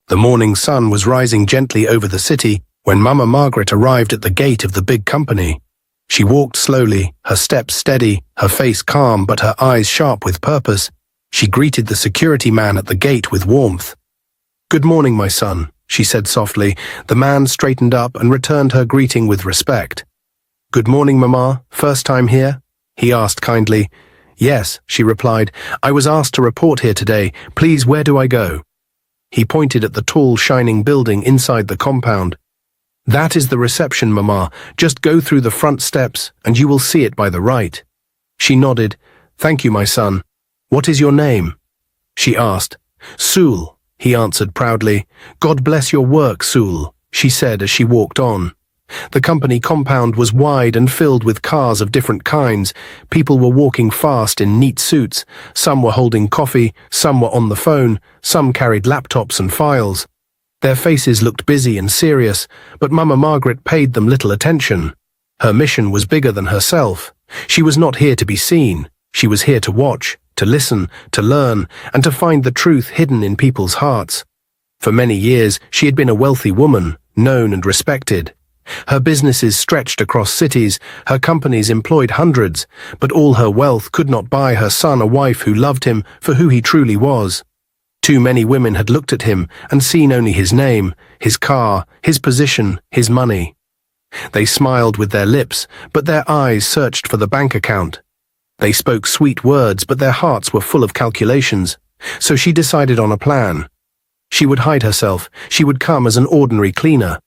The morning sun was rising gently over the city when Mama Margaret arrived at the gate of the big company. She walked slowly, her steps steady, her face calm but her eyes sharp with purpose. She greeted the security man at the gate with warmth. "Good morning, my son," she said softly. The man straightened up and returned her greeting with respect. "Good morning, Mama. First time here?" he asked kindly. "Yes," she replied. "I was asked to report here today. Please, where do I go?" He pointed at the tall, shining building inside the compound. "That is the reception, Mama. Just go through the front steps and you will see it by the right." She nodded. "Thank you, my son. What is your name?" she asked. "Sool," he answered proudly. "God bless your work, Sool," she said as she walked on. The company compound was wide and filled with cars of different kinds. People were walking fast in neat suits. Some were holding coffee, some were on the phone, some carried laptops and files. Their faces looked busy and serious, but Mama Margaret paid them little attention. Her mission was bigger than herself. She was not here to be seen. She was here to watch, to listen, to learn, and to find the truth hidden in people's hearts. For many years, she had been a wealthy woman, known and respected. Her businesses stretched across cities, her companies employed hundreds, but all her wealth could not buy her son a wife who loved him for who he truly was. Too many women had looked at him and seen only his name, his car, his position, his money. They smiled with their lips, but their eyes searched for the bank account. They spoke sweet words, but their hearts were full of calculations. So she decided on a plan. She would hide herself. She would come as an ordinary cleaner.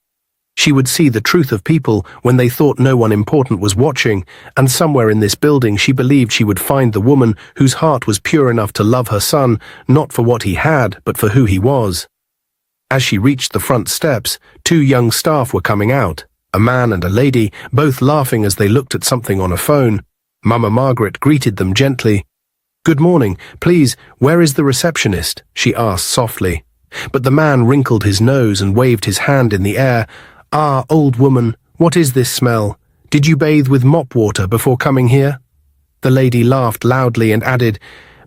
She would see the truth of people when they thought no one important was watching, and somewhere in this building she believed she would find the woman whose heart was pure enough to love her son, not for what he had, but for who he was. As she reached the front steps, two young staff were coming out, a man and a lady, both laughing as they looked at something on a phone. Mama Margaret greeted them gently. "Good morning. Please, where is the receptionist?" she asked softly. But the man wrinkled his nose and waved his hand in the air. "Ah, old woman, what is this smell? Did you bathe with mop water before coming here?" The lady laughed loudly and added,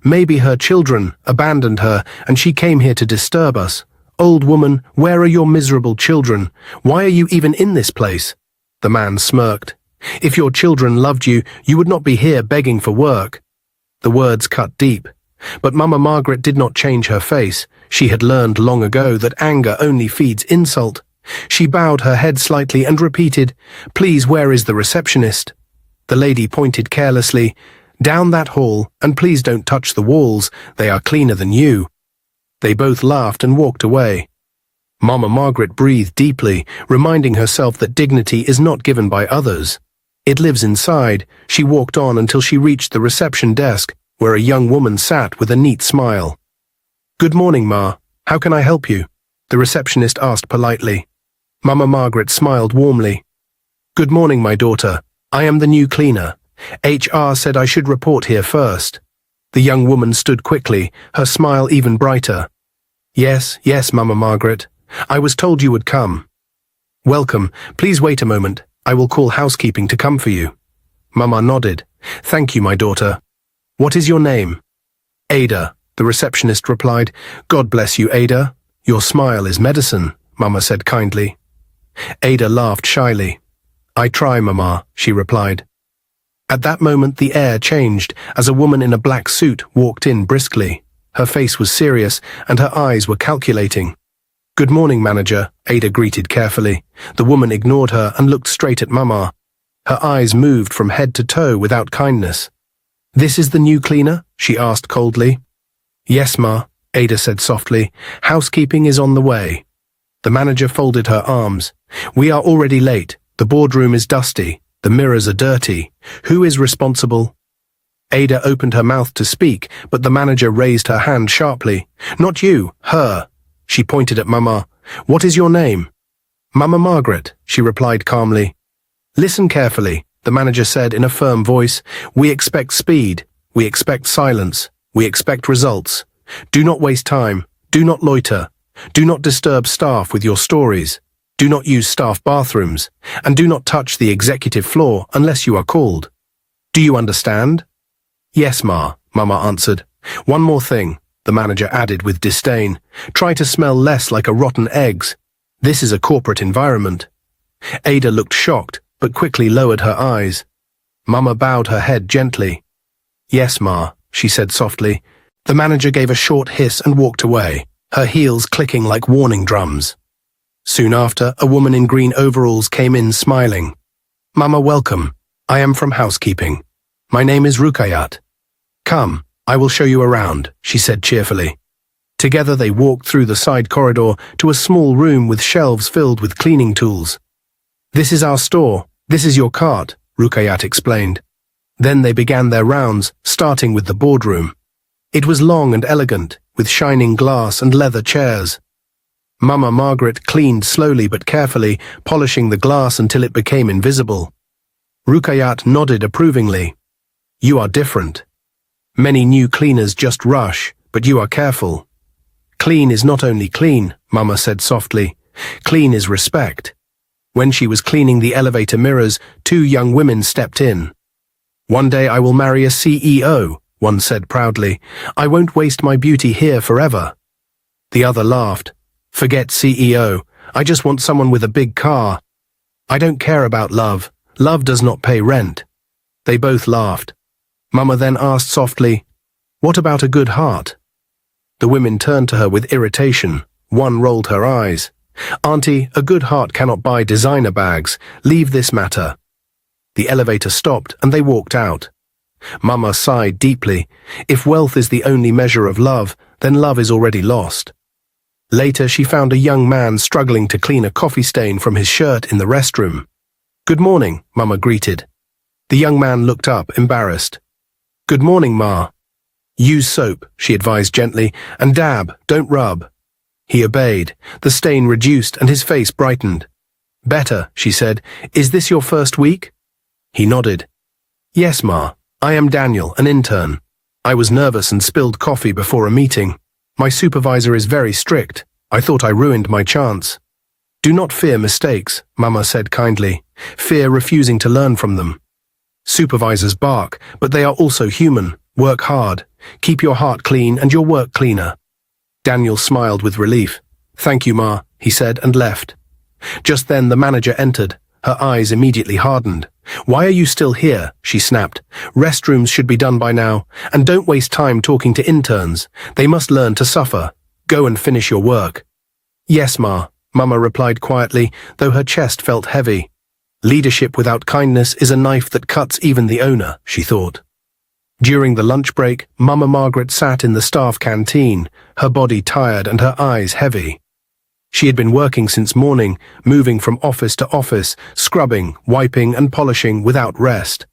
"Maybe her children abandoned her and she came here to disturb us. Old woman, where are your miserable children? Why are you even in this place?" The man smirked. "If your children loved you, you would not be here begging for work." The words cut deep. But Mama Margaret did not change her face. She had learned long ago that anger only feeds insult. She bowed her head slightly and repeated, "Please, where is the receptionist?" The lady pointed carelessly, "Down that hall, and please don't touch the walls. They are cleaner than you." They both laughed and walked away. Mama Margaret breathed deeply, reminding herself that dignity is not given by others. It lives inside. She walked on until she reached the reception desk, where a young woman sat with a neat smile. "Good morning, Ma. How can I help you?" the receptionist asked politely. Mama Margaret smiled warmly. "Good morning, my daughter. I am the new cleaner. HR said I should report here first." The young woman stood quickly, her smile even brighter. Yes, Mama Margaret. I was told you would come." "Welcome. Please wait a moment. I will call housekeeping to come for you." Mama nodded. "Thank you, my daughter. What is your name?" "Ada," the receptionist replied. "God bless you, Ada. Your smile is medicine," Mama said kindly. Ada laughed shyly. "I try, Mama," she replied. At that moment the air changed as a woman in a black suit walked in briskly. Her face was serious and her eyes were calculating. "Good morning, manager," Ada greeted carefully. The woman ignored her and looked straight at Mama. Her eyes moved from head to toe without kindness. "This is the new cleaner?" she asked coldly. "Yes, Ma," Ada said softly. "Housekeeping is on the way." The manager folded her arms. "We are already late. The boardroom is dusty. The mirrors are dirty. Who is responsible?" Ada opened her mouth to speak, but the manager raised her hand sharply. "Not you, her." She pointed at Mama. "What is your name?" "Mama Margaret," she replied calmly. "Listen carefully," the manager said in a firm voice. "We expect speed. We expect silence. We expect results. Do not waste time. Do not loiter. Do not disturb staff with your stories. Do not use staff bathrooms. And do not touch the executive floor unless you are called. Do you understand?" "Yes, Ma," Mama answered. "One more thing. the manager added with disdain. Try to smell less like a rotten eggs. This is a corporate environment. Ada looked shocked, but quickly lowered her eyes. Mama bowed her head gently. Yes, Ma, she said softly. The manager gave a short hiss and walked away, her heels clicking like warning drums. Soon after, a woman in green overalls came in smiling. Mama, welcome. I am from housekeeping. My name is Rukayat. Come, I will show you around, she said cheerfully. Together they walked through the side corridor to a small room with shelves filled with cleaning tools. This is our store. This is your cart, Rukayat explained. Then they began their rounds, starting with the boardroom. It was long and elegant, with shining glass and leather chairs. Mama Margaret cleaned slowly but carefully, polishing the glass until it became invisible. Rukayat nodded approvingly. You are different. Many new cleaners just rush, but you are careful. Clean is not only clean, Mama said softly. Clean is respect. When she was cleaning the elevator mirrors, 2 young women stepped in. One day I will marry a CEO, one said proudly. I won't waste my beauty here forever. The other laughed. Forget CEO. I just want someone with a big car. I don't care about love. Love does not pay rent. They both laughed. Mama then asked softly, what about a good heart? The women turned to her with irritation. One rolled her eyes. Auntie, a good heart cannot buy designer bags. Leave this matter. The elevator stopped and they walked out. Mama sighed deeply. If wealth is the only measure of love, then love is already lost. Later she found a young man struggling to clean a coffee stain from his shirt in the restroom. Good morning, Mama greeted. The young man looked up, embarrassed. Good morning, Ma. Use soap, she advised gently, and dab, don't rub. He obeyed. The stain reduced and his face brightened. Better, she said. Is this your first week? He nodded. Yes, Ma. I am Daniel, an intern. I was nervous and spilled coffee before a meeting. My supervisor is very strict. I thought I ruined my chance. Do not fear mistakes, Mama said kindly. Fear refusing to learn from them. Supervisors bark, but they are also human. Work hard. Keep your heart clean and your work cleaner. Daniel smiled with relief. Thank you, Ma, he said and left. Just then the manager entered. Her eyes immediately hardened. Why are you still here? She snapped. Restrooms should be done by now. And don't waste time talking to interns. They must learn to suffer. Go and finish your work. Yes, Ma, Mama replied quietly, though her chest felt heavy. Leadership without kindness is a knife that cuts even the owner, she thought. During the lunch break, Mama Margaret sat in the staff canteen, her body tired and her eyes heavy. She had been working since morning, moving from office to office, scrubbing, wiping and polishing without rest.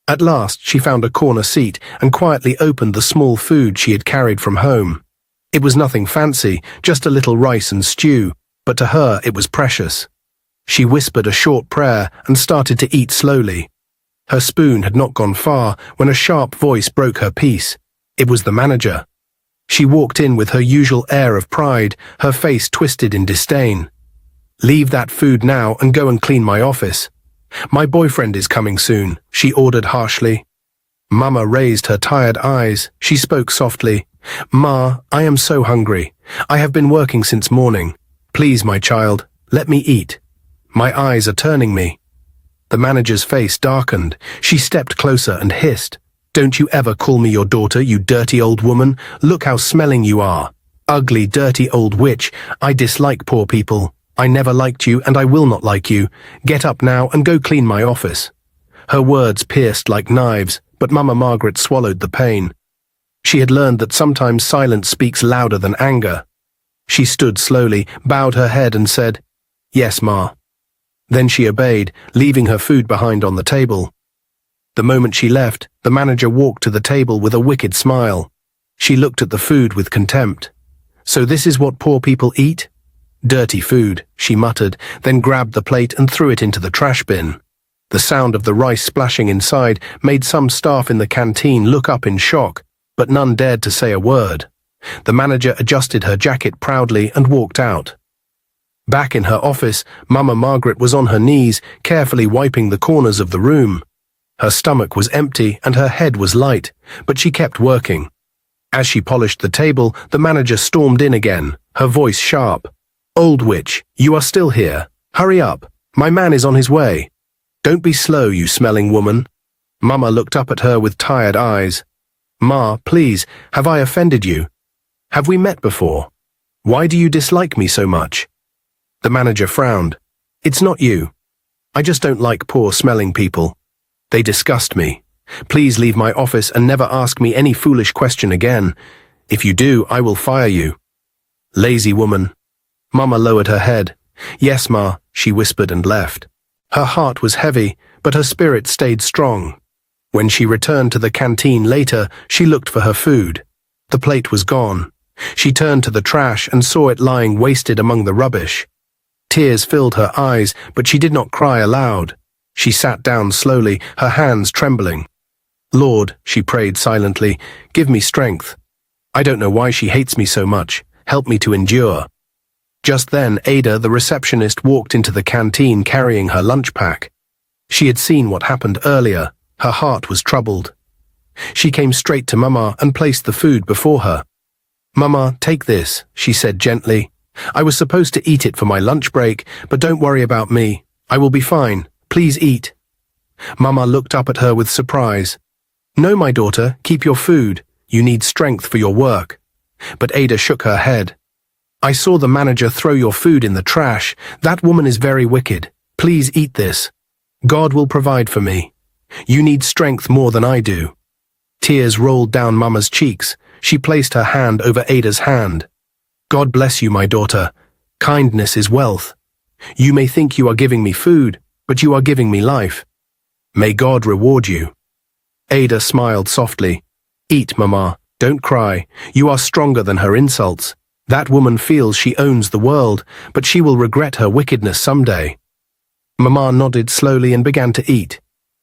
At last, she found a corner seat and quietly opened the small food she had carried from home. It was nothing fancy, just a little rice and stew, but to her it was precious. She whispered a short prayer and started to eat slowly. Her spoon had not gone far when a sharp voice broke her peace. It was the manager. She walked in with her usual air of pride, her face twisted in disdain. Leave that food now and go and clean my office. My boyfriend is coming soon, she ordered harshly. Mama raised her tired eyes. She spoke softly. Ma, I am so hungry. I have been working since morning. Please, my child, let me eat. My eyes are turning me. The manager's face darkened. She stepped closer and hissed. Don't you ever call me your daughter, you dirty old woman. Look how smelling you are. Ugly, dirty old witch. I dislike poor people. I never liked you and I will not like you. Get up now and go clean my office. Her words pierced like knives, but Mama Margaret swallowed the pain. She had learned that sometimes silence speaks louder than anger. She stood slowly, bowed her head and said, Yes, Ma. Then she obeyed, leaving her food behind on the table. The moment she left, the manager walked to the table with a wicked smile. She looked at the food with contempt. So this is what poor people eat? Dirty food, she muttered, then grabbed the plate and threw it into the trash bin. The sound of the rice splashing inside made some staff in the canteen look up in shock, but none dared to say a word. The manager adjusted her jacket proudly and walked out. Back in her office, Mama Margaret was on her knees, carefully wiping the corners of the room. Her stomach was empty and her head was light, but she kept working. As she polished the table, the manager stormed in again, her voice sharp. "Old witch, you are still here. Hurry up. My man is on his way. Don't be slow, you smelling woman." Mama looked up at her with tired eyes. "Ma, please, have I offended you? Have we met before? Why do you dislike me so much?" The manager frowned. "It's not you. I just don't like poor-smelling people. They disgust me. Please leave my office and never ask me any foolish question again. If you do, I will fire you." "Lazy woman." Mama lowered her head. "Yes, Ma," she whispered and left. Her heart was heavy, but her spirit stayed strong. When she returned to the canteen later, she looked for her food. The plate was gone. She turned to the trash and saw it lying wasted among the rubbish. Tears filled her eyes, but she did not cry aloud. She sat down slowly, her hands trembling. "Lord," she prayed silently, "give me strength. I don't know why she hates me so much. Help me to endure." Just then, Ada, the receptionist, walked into the canteen carrying her lunch pack. She had seen what happened earlier. Her heart was troubled. She came straight to Mama and placed the food before her. "Mama, take this," she said gently. "I was supposed to eat it for my lunch break, but don't worry about me. I will be fine. Please eat." Mama looked up at her with surprise. "No, my daughter, keep your food. You need strength for your work." But Ada shook her head. "I saw the manager throw your food in the trash. That woman is very wicked. Please eat this. God will provide for me. You need strength more than I do." Tears rolled down Mama's cheeks. She placed her hand over Ada's hand. "God bless you, my daughter. Kindness is wealth. You may think you are giving me food, but you are giving me life. May God reward you." Ada smiled softly. "Eat, Mama. Don't cry. You are stronger than her insults. That woman feels she owns the world, but she will regret her wickedness someday." Mama nodded slowly and began to eat.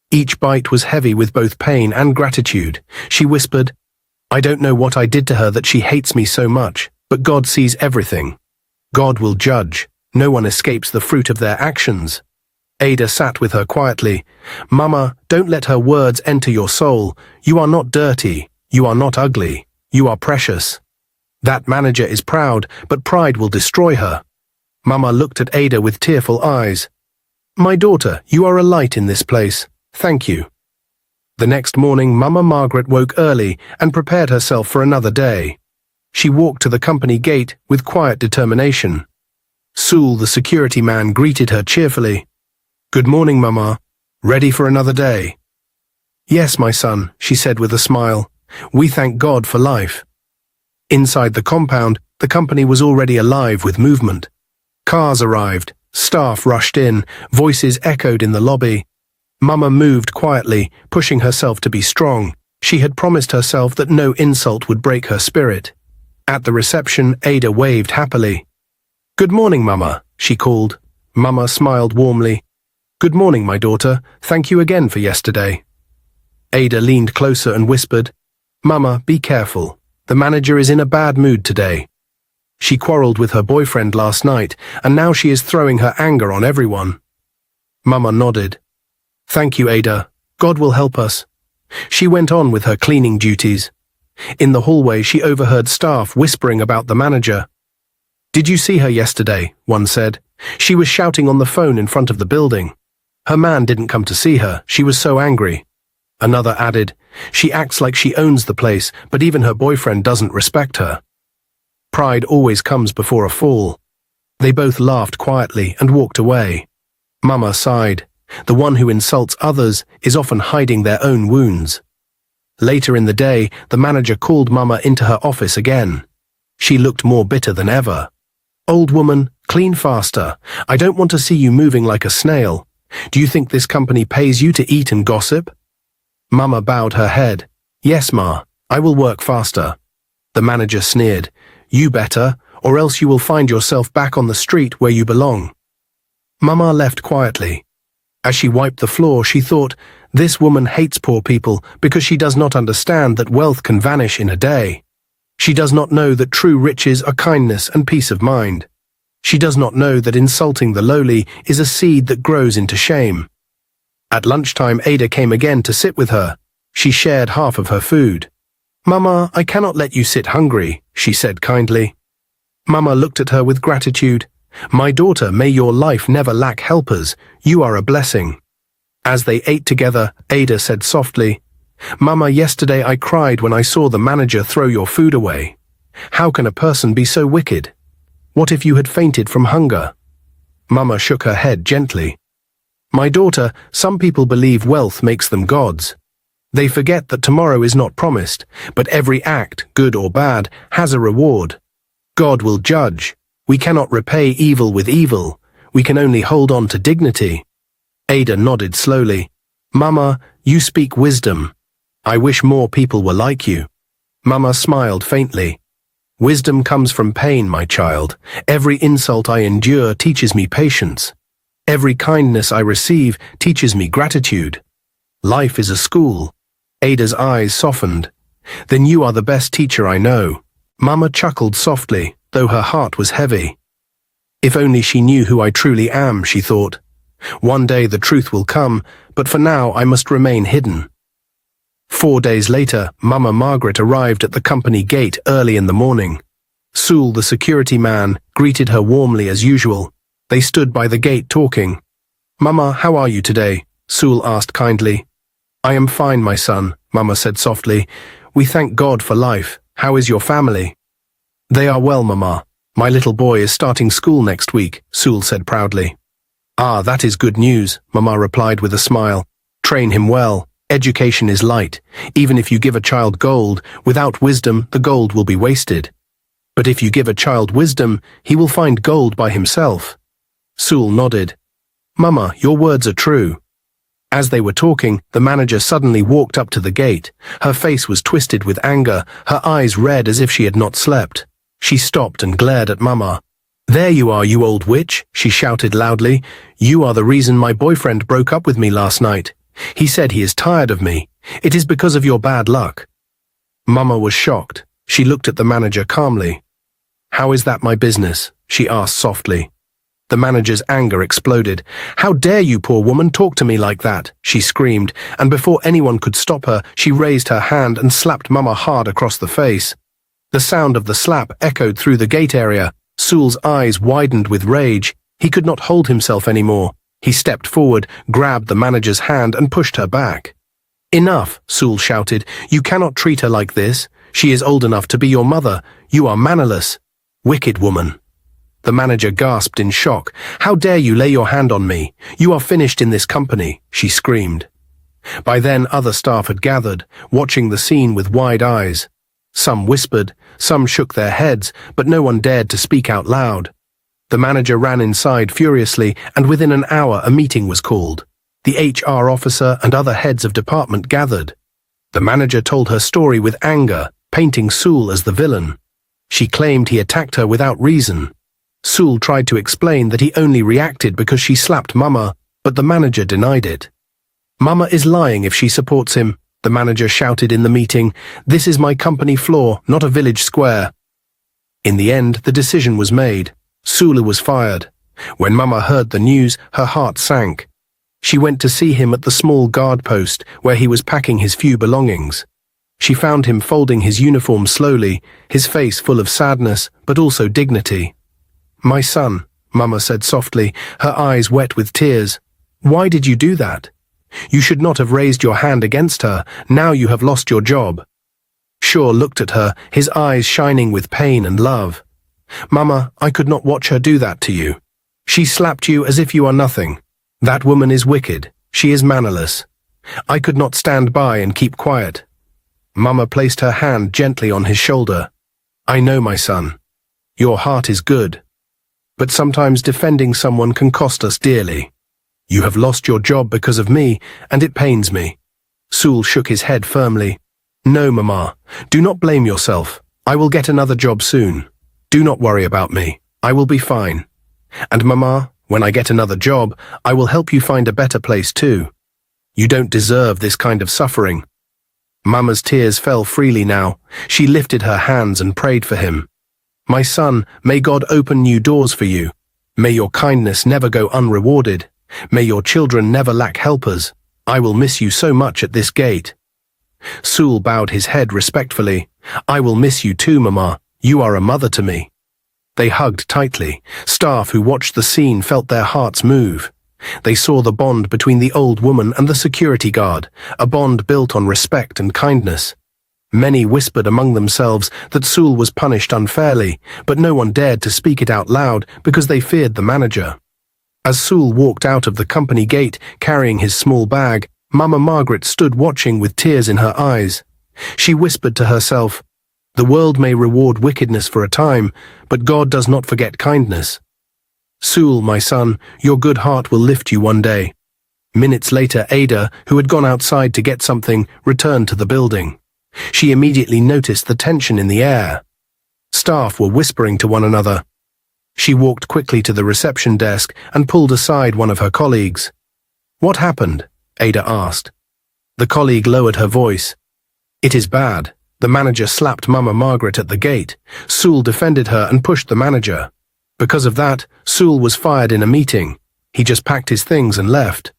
Each bite was heavy with both pain and gratitude. She whispered, "I don't know what I did to her that she hates me so much, but God sees everything. God will judge. No one escapes the fruit of their actions." Ada sat with her quietly. "Mama, don't let her words enter your soul. You are not dirty. You are not ugly. You are precious. That manager is proud, but pride will destroy her." Mama looked at Ada with tearful eyes. "My daughter, you are a light in this place. Thank you." The next morning, Mama Margaret woke early and prepared herself for another day. She walked to the company gate with quiet determination. Sewell, the security man, greeted her cheerfully. "Good morning, Mama. Ready for another day?" "Yes, my son," she said with a smile. "We thank God for life." Inside the compound, the company was already alive with movement. Cars arrived, staff rushed in, voices echoed in the lobby. Mama moved quietly, pushing herself to be strong. She had promised herself that no insult would break her spirit. At the reception, Ada waved happily. "Good morning, Mama," she called. Mama smiled warmly. "Good morning, my daughter. Thank you again for yesterday." Ada leaned closer and whispered, "Mama, be careful. The manager is in a bad mood today. She quarreled with her boyfriend last night, and now she is throwing her anger on everyone." Mama nodded. "Thank you, Ada. God will help us." She went on with her cleaning duties. In the hallway, she overheard staff whispering about the manager. "Did you see her yesterday?" one said. "She was shouting on the phone in front of the building. Her man didn't come to see her. She was so angry." Another added, "She acts like she owns the place, but even her boyfriend doesn't respect her." Pride always comes before a fall. They both laughed quietly and walked away. Mama sighed. The one who insults others is often hiding their own wounds. Later in the day, the manager called Mama into her office again. She looked more bitter than ever. "Old woman, clean faster. I don't want to see you moving like a snail. Do you think this company pays you to eat and gossip?" Mama bowed her head. "Yes, Ma, I will work faster." The manager sneered. "You better, or else you will find yourself back on the street where you belong." Mama left quietly. As she wiped the floor, she thought, "This woman hates poor people because she does not understand that wealth can vanish in a day. She does not know that true riches are kindness and peace of mind. She does not know that insulting the lowly is a seed that grows into shame." At lunchtime, Ada came again to sit with her. She shared half of her food. "Mama, I cannot let you sit hungry," she said kindly. Mama looked at her with gratitude. "My daughter, may your life never lack helpers. You are a blessing." As they ate together, Ada said softly, "Mama, yesterday I cried when I saw the manager throw your food away. How can a person be so wicked? What if you had fainted from hunger?" Mama shook her head gently. "My daughter, some people believe wealth makes them gods. They forget that tomorrow is not promised, but every act, good or bad, has a reward. God will judge. We cannot repay evil with evil. We can only hold on to dignity." Ada nodded slowly. "Mama, you speak wisdom. I wish more people were like you." Mama smiled faintly. "Wisdom comes from pain, my child. Every insult I endure teaches me patience. Every kindness I receive teaches me gratitude. Life is a school." Ada's eyes softened. "Then you are the best teacher I know." Mama chuckled softly, though her heart was heavy. "If only she knew who I truly am," she thought. "One day the truth will come, but for now I must remain hidden." 4 days later, Mama Margaret arrived at the company gate early in the morning. Sewell, the security man, greeted her warmly as usual. They stood by the gate talking. "Mama, how are you today?" Sewell asked kindly. "I am fine, my son," Mama said softly. "We thank God for life. How is your family?" "They are well, Mama. My little boy is starting school next week," Sewell said proudly. "Ah, that is good news," Mama replied with a smile. "Train him well. Education is light. Even if you give a child gold, without wisdom, the gold will be wasted. But if you give a child wisdom, he will find gold by himself." Sewell nodded. "Mama, your words are true." As they were talking, the manager suddenly walked up to the gate. Her face was twisted with anger, her eyes red as if she had not slept. She stopped and glared at Mama. "There you are, you old witch," she shouted loudly. "You are the reason my boyfriend broke up with me last night. He said he is tired of me. It is because of your bad luck." Mama was shocked. She looked at the manager calmly. "How is that my business?" she asked softly. The manager's anger exploded. "How dare you, poor woman, talk to me like that?" she screamed, and before anyone could stop her, she raised her hand and slapped Mama hard across the face. The sound of the slap echoed through the gate area. Sewell's eyes widened with rage. He could not hold himself anymore. He stepped forward, grabbed the manager's hand and pushed her back. "Enough," Sewell shouted. "You cannot treat her like this. She is old enough to be your mother. You are mannerless. Wicked woman." The manager gasped in shock. "How dare you lay your hand on me? You are finished in this company," she screamed. By then other staff had gathered, watching the scene with wide eyes. Some whispered, some shook their heads, but no one dared to speak out loud. The manager ran inside furiously, and within an hour a meeting was called. The HR officer and other heads of department gathered. The manager told her story with anger, painting Sewell as the villain. She claimed he attacked her without reason. Sewell tried to explain that he only reacted because she slapped Mama, but the manager denied it. "Mama is lying if she supports him," the manager shouted in the meeting. "This is my company floor, not a village square." In the end, the decision was made. Sewell was fired. When Mama heard the news, her heart sank. She went to see him at the small guard post where he was packing his few belongings. She found him folding his uniform slowly, his face full of sadness, but also dignity. "My son," Mama said softly, her eyes wet with tears. "Why did you do that? You should not have raised your hand against her. Now you have lost your job." Shaw looked at her, his eyes shining with pain and love. "Mama, I could not watch her do that to you. She slapped you as if you are nothing. That woman is wicked. She is mannerless. I could not stand by and keep quiet." Mama placed her hand gently on his shoulder. "I know, my son. Your heart is good. But sometimes defending someone can cost us dearly. You have lost your job because of me, and it pains me." Sewell shook his head firmly. "No, Mama. Do not blame yourself. I will get another job soon. Do not worry about me. I will be fine. And Mama, when I get another job, I will help you find a better place too. You don't deserve this kind of suffering." Mama's tears fell freely now. She lifted her hands and prayed for him. "My son, may God open new doors for you. May your kindness never go unrewarded. May your children never lack helpers. I will miss you so much at this gate." Sewell bowed his head respectfully. "I will miss you too, Mama. You are a mother to me." They hugged tightly. Staff who watched the scene felt their hearts move. They saw the bond between the old woman and the security guard, a bond built on respect and kindness. Many whispered among themselves that Sewell was punished unfairly, but no one dared to speak it out loud because they feared the manager. As Sewell walked out of the company gate carrying his small bag, Mama Margaret stood watching with tears in her eyes. She whispered to herself, "The world may reward wickedness for a time, but God does not forget kindness. Sewell, my son, your good heart will lift you one day." Minutes later, Ada, who had gone outside to get something, returned to the building. She immediately noticed the tension in the air. Staff were whispering to one another. She walked quickly to the reception desk and pulled aside one of her colleagues. "What happened?" Ada asked. The colleague lowered her voice. "It is bad." The manager slapped Mama Margaret at the gate. Sewell defended her and pushed the manager. Because of that, Sewell was fired in a meeting. He just packed his things and left.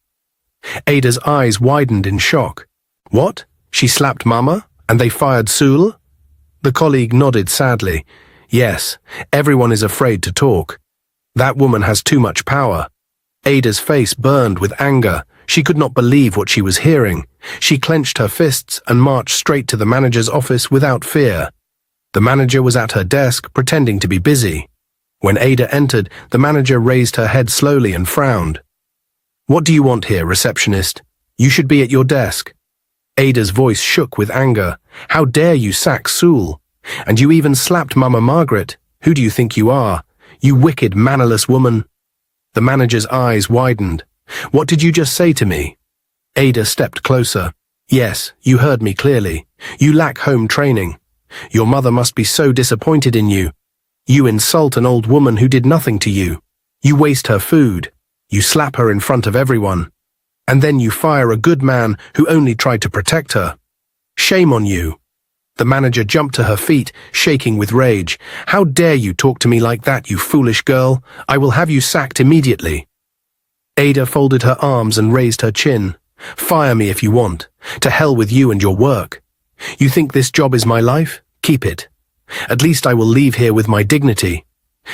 Ada's eyes widened in shock. "What? She slapped Mama? And they fired Sewell?" The colleague nodded sadly. "Yes, everyone is afraid to talk. That woman has too much power." Ada's face burned with anger. She could not believe what she was hearing. She clenched her fists and marched straight to the manager's office without fear. The manager was at her desk, pretending to be busy. When Ada entered, the manager raised her head slowly and frowned. "What do you want here, receptionist? You should be at your desk." Ada's voice shook with anger. "How dare you sack Sewell? And you even slapped Mama Margaret. Who do you think you are? You wicked, mannerless woman." The manager's eyes widened. "What did you just say to me?" Ada stepped closer. "Yes, you heard me clearly. You lack home training. Your mother must be so disappointed in you. You insult an old woman who did nothing to you. You waste her food. You slap her in front of everyone. And then you fire a good man who only tried to protect her. Shame on you." The manager jumped to her feet, shaking with rage. "How dare you talk to me like that, you foolish girl? I will have you sacked immediately." Ada folded her arms and raised her chin. "Fire me if you want. To hell with you and your work. You think this job is my life? Keep it. At least I will leave here with my dignity.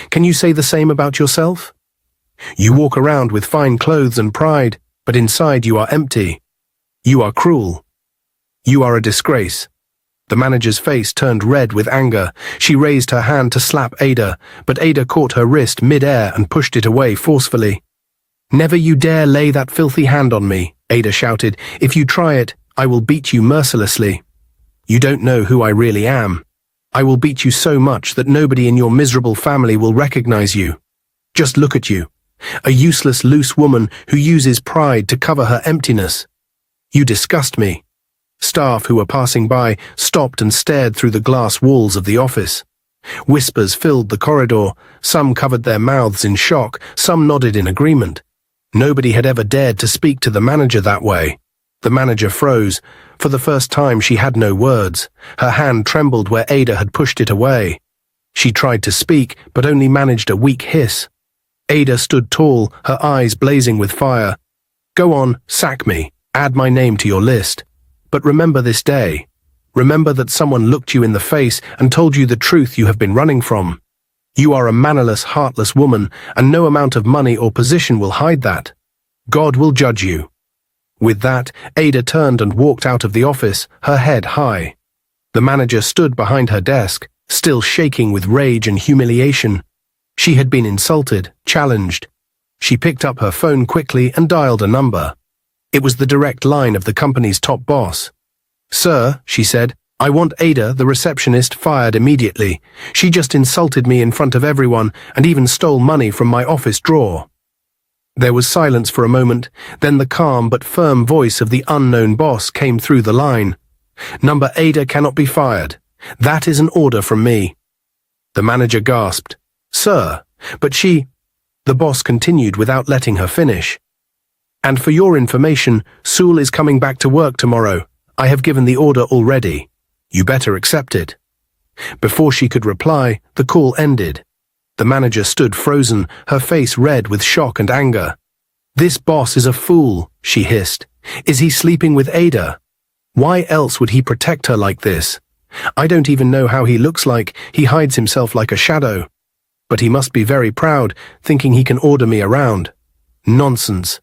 Can you say the same about yourself? You walk around with fine clothes and pride, but inside you are empty. You are cruel. You are a disgrace." The manager's face turned red with anger. She raised her hand to slap Ada, but Ada caught her wrist mid-air and pushed it away forcefully. "Never you dare lay that filthy hand on me," Ada shouted. "If you try it, I will beat you mercilessly. You don't know who I really am. I will beat you so much that nobody in your miserable family will recognize you. Just look at you, a useless, loose woman who uses pride to cover her emptiness. You disgust me." Staff who were passing by stopped and stared through the glass walls of the office. Whispers filled the corridor. Some covered their mouths in shock, some nodded in agreement. Nobody had ever dared to speak to the manager that way. The manager froze. For the first time she had no words. Her hand trembled where Ada had pushed it away. She tried to speak, but only managed a weak hiss. Ada stood tall, her eyes blazing with fire. "Go on, sack me. Add my name to your list. But remember this day. Remember that someone looked you in the face and told you the truth you have been running from. You are a mannerless, heartless woman, and no amount of money or position will hide that. God will judge you." With that, Ada turned and walked out of the office, her head high. The manager stood behind her desk, still shaking with rage and humiliation. She had been insulted, challenged. She picked up her phone quickly and dialed a number. It was the direct line of the company's top boss. "Sir," she said, "I want Ada, the receptionist, fired immediately. She just insulted me in front of everyone and even stole money from my office drawer." There was silence for a moment, then the calm but firm voice of the unknown boss came through the line. "Number Ada cannot be fired. That is an order from me." The manager gasped. "Sir, but she—" The boss continued without letting her finish. "And for your information, Sewell is coming back to work tomorrow. I have given the order already. You better accept it." Before she could reply, the call ended. The manager stood frozen, her face red with shock and anger. "This boss is a fool," she hissed. "Is he sleeping with Ada?" Why else would he protect her like this? I don't even know how he looks like. He hides himself like a shadow. But he must be very proud, thinking he can order me around. Nonsense.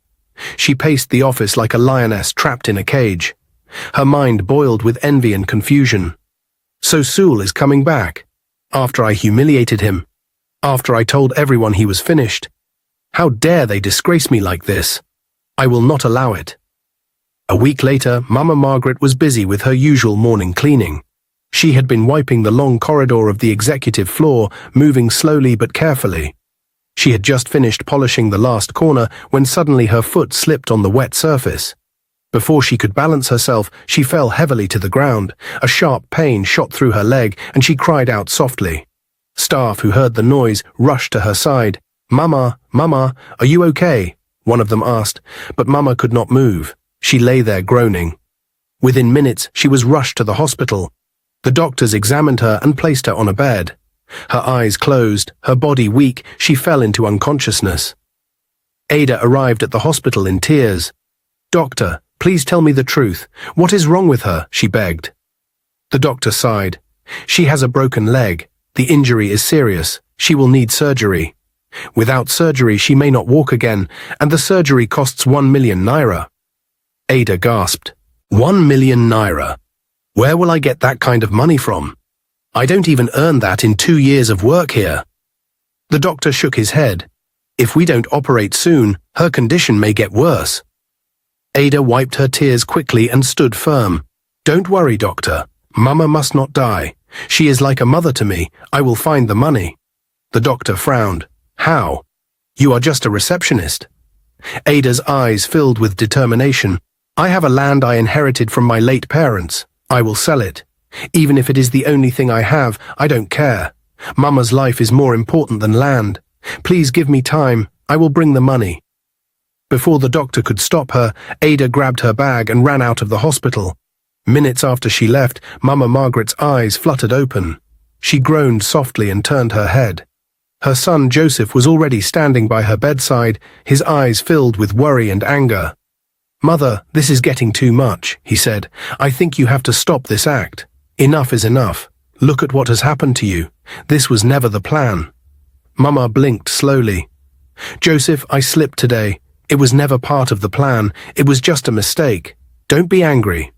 She paced the office like a lioness trapped in a cage. Her mind boiled with envy and confusion. So Sul is coming back. After I humiliated him. After I told everyone he was finished. How dare they disgrace me like this? I will not allow it. A week later, Mama Margaret was busy with her usual morning cleaning. She had been wiping the long corridor of the executive floor, moving slowly but carefully. She had just finished polishing the last corner when suddenly her foot slipped on the wet surface. Before she could balance herself, she fell heavily to the ground. A sharp pain shot through her leg, and she cried out softly. Staff who heard the noise rushed to her side. "Mama, Mama, are you okay?" one of them asked, but Mama could not move. She lay there groaning. Within minutes, she was rushed to the hospital. The doctors examined her and placed her on a bed. Her eyes closed, her body weak, she fell into unconsciousness. Ada arrived at the hospital in tears. "Doctor, please tell me the truth. What is wrong with her?" she begged. The doctor sighed. "She has a broken leg. The injury is serious. She will need surgery. Without surgery, she may not walk again, and the surgery costs 1 million naira." Ada gasped. 1 million naira? Where will I get that kind of money from? I don't even earn that in 2 years of work here. The doctor shook his head. If we don't operate soon, her condition may get worse. Ada wiped her tears quickly and stood firm. "Don't worry, doctor. Mama must not die. She is like a mother to me. I will find the money." The doctor frowned. "How? You are just a receptionist." Ada's eyes filled with determination. "I have a land I inherited from my late parents. I will sell it. Even if it is the only thing I have, I don't care. Mama's life is more important than land. Please give me time. I will bring the money." Before the doctor could stop her, Ada grabbed her bag and ran out of the hospital. Minutes after she left, Mama Margaret's eyes fluttered open. She groaned softly and turned her head. Her son Joseph was already standing by her bedside, his eyes filled with worry and anger. "Mother, this is getting too much," he said. "I think you have to stop this act. Enough is enough. Look at what has happened to you. This was never the plan." Mama blinked slowly. "Joseph, I slipped today. It was never part of the plan. It was just a mistake. Don't be angry."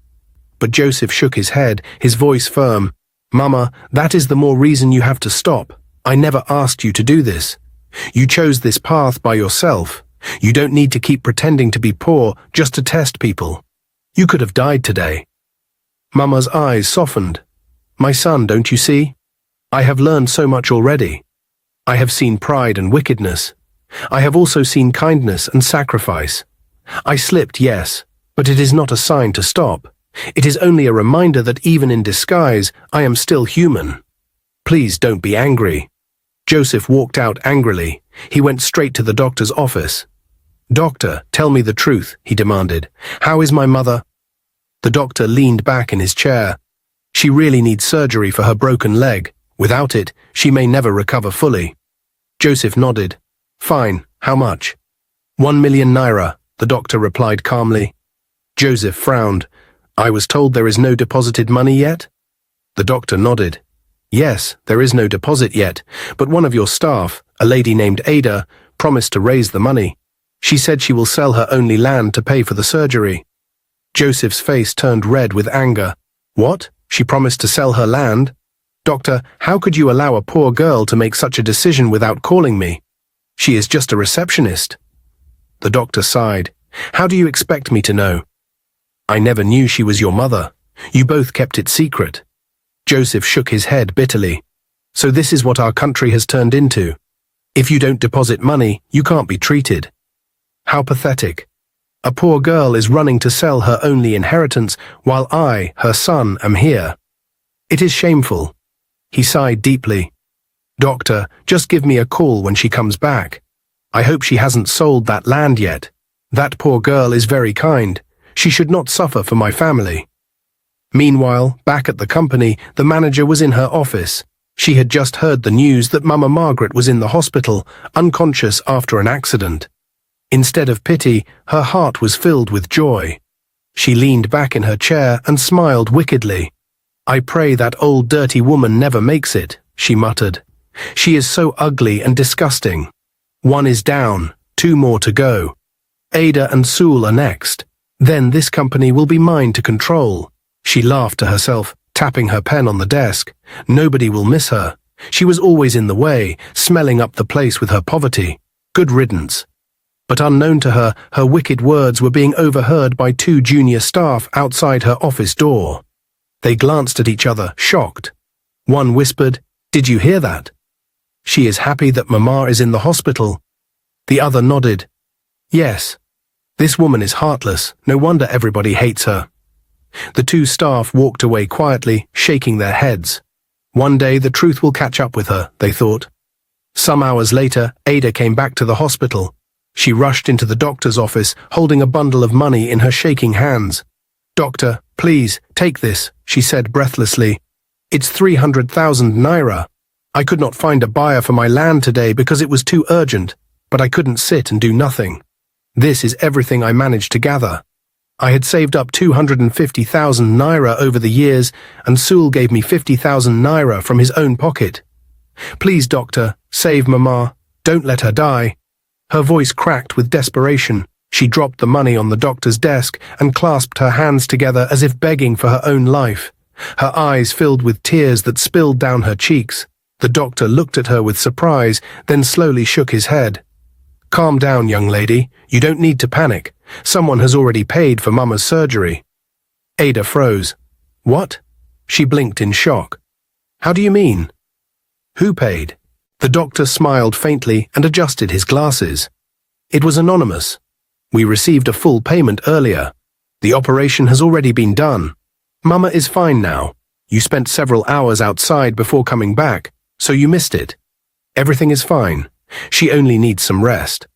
But Joseph shook his head, his voice firm. "Mama, that is the more reason you have to stop. I never asked you to do this. You chose this path by yourself. You don't need to keep pretending to be poor just to test people. You could have died today." Mama's eyes softened. "My son, don't you see? I have learned so much already. I have seen pride and wickedness. I have also seen kindness and sacrifice. I slipped, yes, but it is not a sign to stop. It is only a reminder that even in disguise, I am still human. Please don't be angry." Joseph walked out angrily. He went straight to the doctor's office. "Doctor, tell me the truth," he demanded. "How is my mother?" The doctor leaned back in his chair. "She really needs surgery for her broken leg. Without it, she may never recover fully." Joseph nodded. "Fine, how much?" 1 million naira, the doctor replied calmly. Joseph frowned. "I was told there is no deposited money yet?" The doctor nodded. "Yes, there is no deposit yet, but one of your staff, a lady named Ada, promised to raise the money. She said she will sell her only land to pay for the surgery." Joseph's face turned red with anger. "What? She promised to sell her land? Doctor, how could you allow a poor girl to make such a decision without calling me? She is just a receptionist." The doctor sighed. "How do you expect me to know? I never knew she was your mother. You both kept it secret." Joseph shook his head bitterly. "So this is what our country has turned into. If you don't deposit money, you can't be treated. How pathetic. A poor girl is running to sell her only inheritance, while I, her son, am here. It is shameful." He sighed deeply. "Doctor, just give me a call when she comes back. I hope she hasn't sold that land yet. That poor girl is very kind. She should not suffer for my family." Meanwhile, back at the company, the manager was in her office. She had just heard the news that Mama Margaret was in the hospital, unconscious after an accident. Instead of pity, her heart was filled with joy. She leaned back in her chair and smiled wickedly. "I pray that old dirty woman never makes it," she muttered. "She is so ugly and disgusting. One is down, 2 more to go. Ada and Sewell are next. Then this company will be mine to control." She laughed to herself, tapping her pen on the desk. Nobody will miss her. She was always in the way, smelling up the place with her poverty. Good riddance. But unknown to her, her wicked words were being overheard by 2 junior staff outside her office door. They glanced at each other, shocked. One whispered, "Did you hear that? She is happy that Mama is in the hospital." The other nodded. "Yes. This woman is heartless. No wonder everybody hates her." The 2 staff walked away quietly, shaking their heads. One day the truth will catch up with her, they thought. Some hours later, Ada came back to the hospital. She rushed into the doctor's office, holding a bundle of money in her shaking hands. "Doctor, please, take this," she said breathlessly. "It's 300,000 naira. I could not find a buyer for my land today because it was too urgent, but I couldn't sit and do nothing. This is everything I managed to gather. I had saved up 250,000 naira over the years, and Sewell gave me 50,000 naira from his own pocket. Please, doctor, save Mama. Don't let her die." Her voice cracked with desperation. She dropped the money on the doctor's desk and clasped her hands together as if begging for her own life. Her eyes filled with tears that spilled down her cheeks. The doctor looked at her with surprise, then slowly shook his head. "Calm down, young lady. You don't need to panic. Someone has already paid for Mama's surgery." Ada froze. "What?" She blinked in shock. "How do you mean? Who paid?" The doctor smiled faintly and adjusted his glasses. "It was anonymous. We received a full payment earlier. The operation has already been done. Mama is fine now. You spent several hours outside before coming back, so you missed it. Everything is fine. She only needs some rest."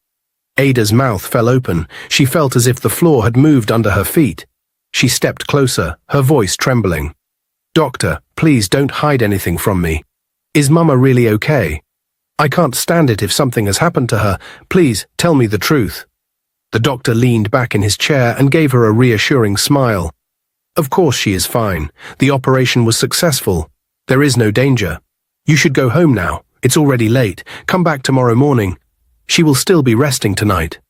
Ada's mouth fell open. She felt as if the floor had moved under her feet. She stepped closer, her voice trembling. "Doctor, please don't hide anything from me. Is Mama really okay? I can't stand it if something has happened to her. Please, tell me the truth." The doctor leaned back in his chair and gave her a reassuring smile. "Of course she is fine. The operation was successful. There is no danger. You should go home now. It's already late. Come back tomorrow morning. She will still be resting tonight."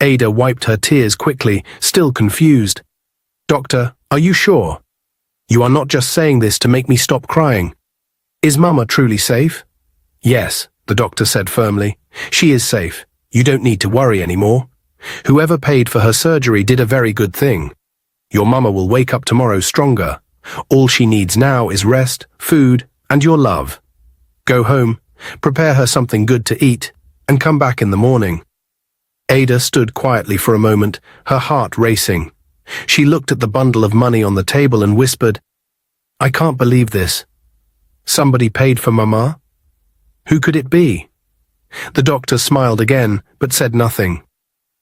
Ada wiped her tears quickly, still confused. "Doctor, are you sure? You are not just saying this to make me stop crying. Is Mama truly safe?" "Yes," the doctor said firmly. "She is safe. You don't need to worry anymore. Whoever paid for her surgery did a very good thing. Your Mama will wake up tomorrow stronger. All she needs now is rest, food, and your love. Go home, prepare her something good to eat, and come back in the morning." Ada stood quietly for a moment, her heart racing. She looked at the bundle of money on the table and whispered, "I can't believe this. Somebody paid for Mama? Who could it be?" The doctor smiled again, but said nothing.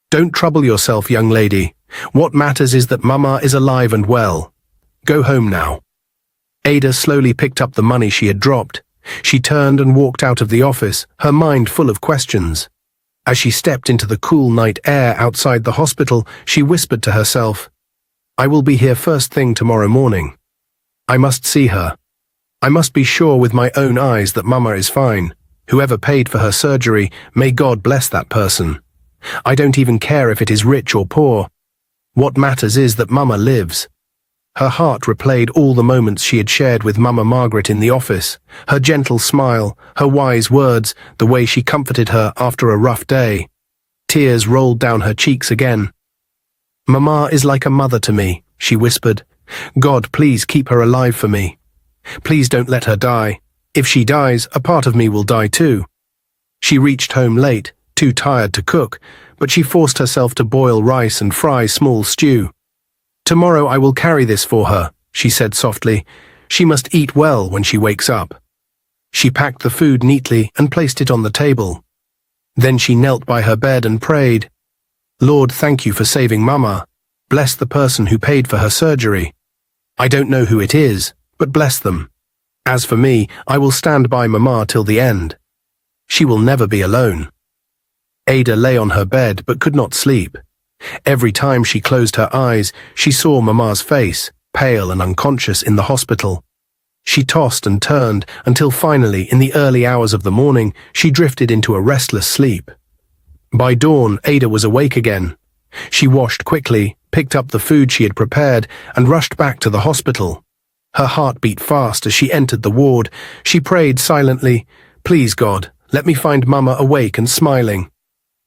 "Don't trouble yourself, young lady. What matters is that Mama is alive and well. Go home now." Ada slowly picked up the money she had dropped. She turned and walked out of the office, her mind full of questions. As she stepped into the cool night air outside the hospital, she whispered to herself, "I will be here first thing tomorrow morning. I must see her. I must be sure with my own eyes that Mama is fine. Whoever paid for her surgery, may God bless that person. I don't even care if it is rich or poor. What matters is that Mama lives." Her heart replayed all the moments she had shared with Mama Margaret in the office, her gentle smile, her wise words, the way she comforted her after a rough day. Tears rolled down her cheeks again. "Mama is like a mother to me," she whispered. "God, please keep her alive for me. Please don't let her die. If she dies, a part of me will die too." She reached home late, too tired to cook, but she forced herself to boil rice and fry small stew. "Tomorrow I will carry this for her," she said softly. "She must eat well when she wakes up." She packed the food neatly and placed it on the table. Then she knelt by her bed and prayed, "Lord, thank you for saving Mama. Bless the person who paid for her surgery. I don't know who it is, but bless them. As for me, I will stand by Mama till the end. She will never be alone." Ada lay on her bed but could not sleep. Every time she closed her eyes, she saw Mama's face, pale and unconscious in the hospital. She tossed and turned until finally, in the early hours of the morning, she drifted into a restless sleep. By dawn, Ada was awake again. She washed quickly, picked up the food she had prepared, and rushed back to the hospital. Her heart beat fast as she entered the ward. She prayed silently, "Please, God, let me find Mama awake and smiling."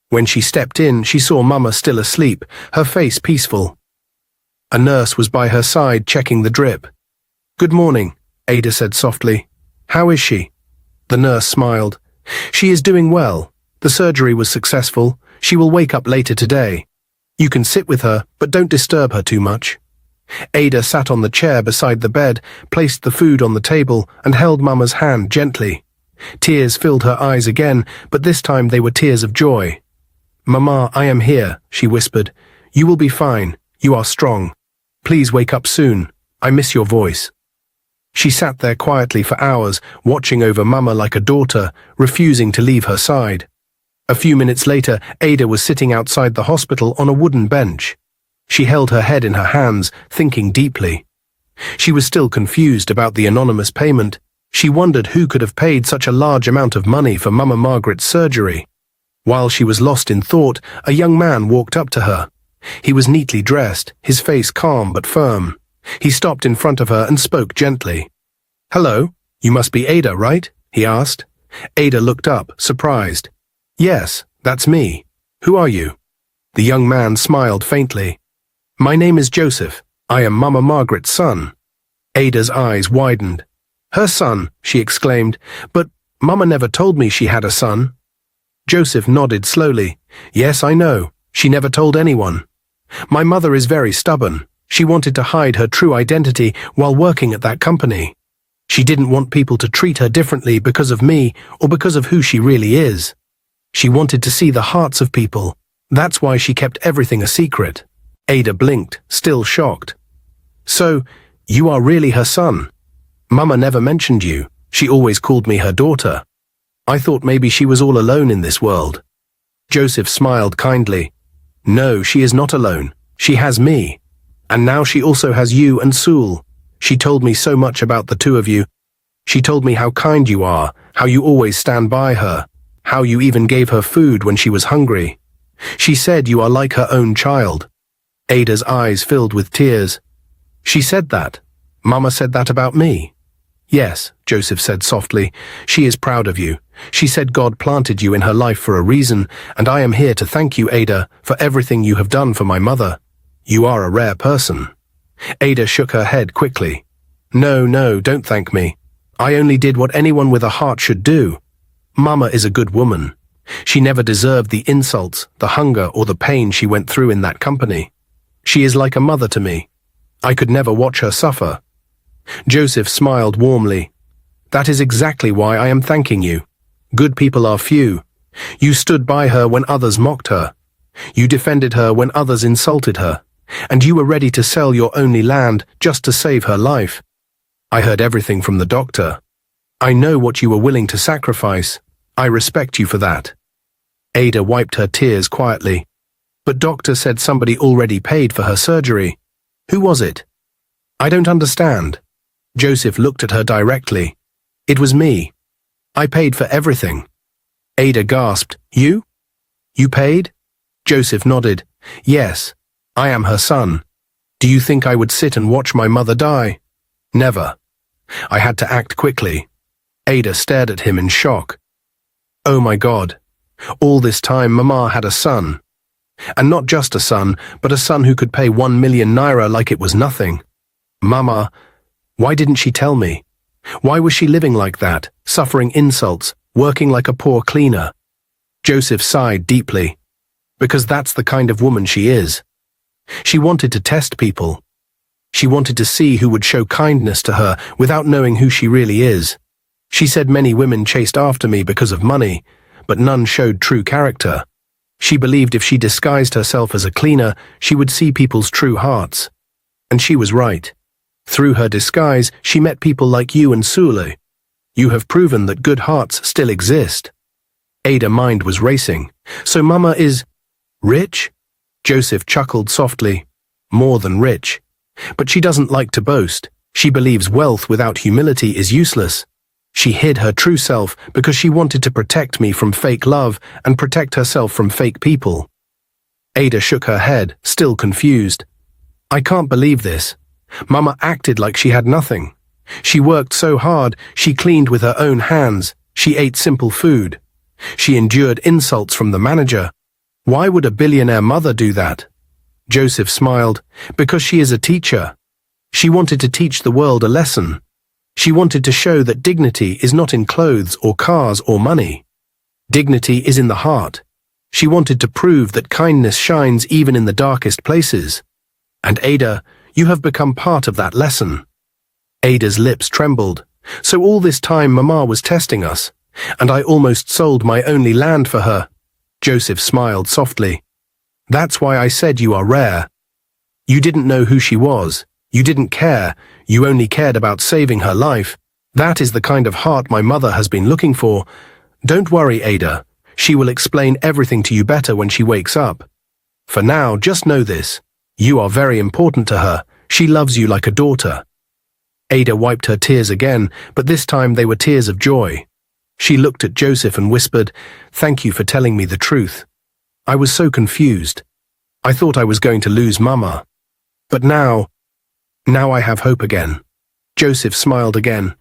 When she stepped in, she saw Mama still asleep, her face peaceful. A nurse was by her side checking the drip. "Good morning," Ada said softly. "How is she?" The nurse smiled. "She is doing well. The surgery was successful. She will wake up later today. You can sit with her, but don't disturb her too much." Ada sat on the chair beside the bed, placed the food on the table, and held Mama's hand gently. Tears filled her eyes again, but this time they were tears of joy. "Mama, I am here," she whispered. "You will be fine. You are strong. Please wake up soon. I miss your voice." She sat there quietly for hours, watching over Mama like a daughter, refusing to leave her side. A few minutes later, Ada was sitting outside the hospital on a wooden bench. She held her head in her hands, thinking deeply. She was still confused about the anonymous payment. She wondered who could have paid such a large amount of money for Mama Margaret's surgery. While she was lost in thought, a young man walked up to her. He was neatly dressed, his face calm but firm. He stopped in front of her and spoke gently. "Hello, you must be Ada, right?" he asked. Ada looked up, surprised. "Yes, that's me. Who are you?" The young man smiled faintly. "My name is Joseph. I am Mama Margaret's son." Ada's eyes widened. "Her son," she exclaimed, "but Mama never told me she had a son." Joseph nodded slowly. "Yes, I know. She never told anyone. My mother is very stubborn. She wanted to hide her true identity while working at that company. She didn't want people to treat her differently because of me or because of who she really is. She wanted to see the hearts of people. That's why she kept everything a secret." Ada blinked, still shocked. "So, you are really her son? Mama never mentioned you. She always called me her daughter. I thought maybe she was all alone in this world." Joseph smiled kindly. "No, she is not alone. She has me. And now she also has you and Sul. She told me so much about the two of you. She told me how kind you are, how you always stand by her, how you even gave her food when she was hungry. She said you are like her own child." Ada's eyes filled with tears. "She said that? Mama said that about me?" "Yes," Joseph said softly. "She is proud of you. She said God planted you in her life for a reason, and I am here to thank you, Ada, for everything you have done for my mother. You are a rare person." Ada shook her head quickly. No, don't thank me. I only did what anyone with a heart should do. Mama is a good woman. She never deserved the insults, the hunger, or the pain she went through in that company. She is like a mother to me. I could never watch her suffer." Joseph smiled warmly. "That is exactly why I am thanking you. Good people are few. You stood by her when others mocked her. You defended her when others insulted her. And you were ready to sell your only land just to save her life. I heard everything from the doctor. I know what you were willing to sacrifice. I respect you for that." Ada wiped her tears quietly. "But doctor said somebody already paid for her surgery. Who was it?" "I don't understand." Joseph looked at her directly. "It was me. I paid for everything." Ada gasped. "You? You paid?" Joseph nodded. "Yes. I am her son. Do you think I would sit and watch my mother die? Never. I had to act quickly." Ada stared at him in shock. "Oh my God. All this time Mama had a son. And not just a son, but a son who could pay 1 million naira like it was nothing. Mama, why didn't she tell me? Why was she living like that, suffering insults, working like a poor cleaner?" Joseph sighed deeply. "Because that's the kind of woman she is. She wanted to test people. She wanted to see who would show kindness to her without knowing who she really is. She said many women chased after me because of money, but none showed true character. She believed if she disguised herself as a cleaner, she would see people's true hearts. And she was right. Through her disguise, she met people like you and Sulu. You have proven that good hearts still exist." Ada's mind was racing. "So Mama is rich?" Joseph chuckled softly. More than rich. But she doesn't like to boast. She believes wealth without humility is useless. She hid her true self because she wanted to protect me from fake love and protect herself from fake people. Ada shook her head, still confused. I can't believe this. Mama acted like she had nothing. She worked so hard, she cleaned with her own hands, she ate simple food. She endured insults from the manager. Why would a billionaire mother do that? Joseph smiled. Because she is a teacher. She wanted to teach the world a lesson. She wanted to show that dignity is not in clothes or cars or money. Dignity is in the heart. She wanted to prove that kindness shines even in the darkest places. And Ada, you have become part of that lesson. Ada's lips trembled. So all this time Mama was testing us, and I almost sold my only land for her. Joseph smiled softly. That's why I said you are rare. You didn't know who she was. You didn't care. You only cared about saving her life. That is the kind of heart my mother has been looking for. Don't worry, Ada. She will explain everything to you better when she wakes up. For now, just know this. You are very important to her. She loves you like a daughter. Ada wiped her tears again, but this time they were tears of joy. She looked at Joseph and whispered, "Thank you for telling me the truth. I was so confused. I thought I was going to lose Mama. But now I have hope again." Joseph smiled again.